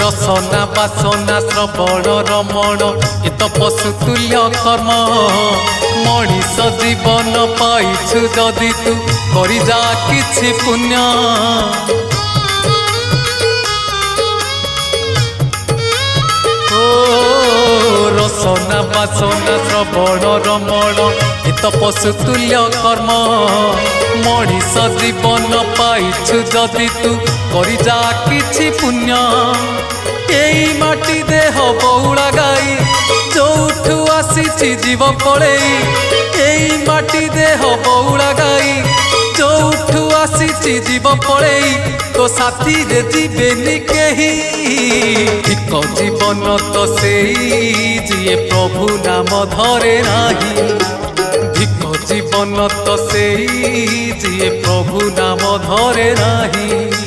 रसना बासना श्रवण रमण ए तो पशुतुल्य कर्म मनीष जीवन पाइछु जदि तू करि जा किछि पुण्य रसना बासना श्रवण रमण ए तो पशुतुल्य कर्म मनीष जीवन पाइछु जदि तू करि जा किछि पुण्य एई माटी देह बौड़ा गाई जोठू आसीछि जीव पड़ेई एई माटी देह बौड़ा गाई जोठू आसीछि जीव पड़ेई तो साथी रे जीवेनी केही ठीक जीवन तो सेई जिए प्रभु नाम धरे नाही ठीक जीवन तो सेई जिए प्रभु नाम धरे नाही।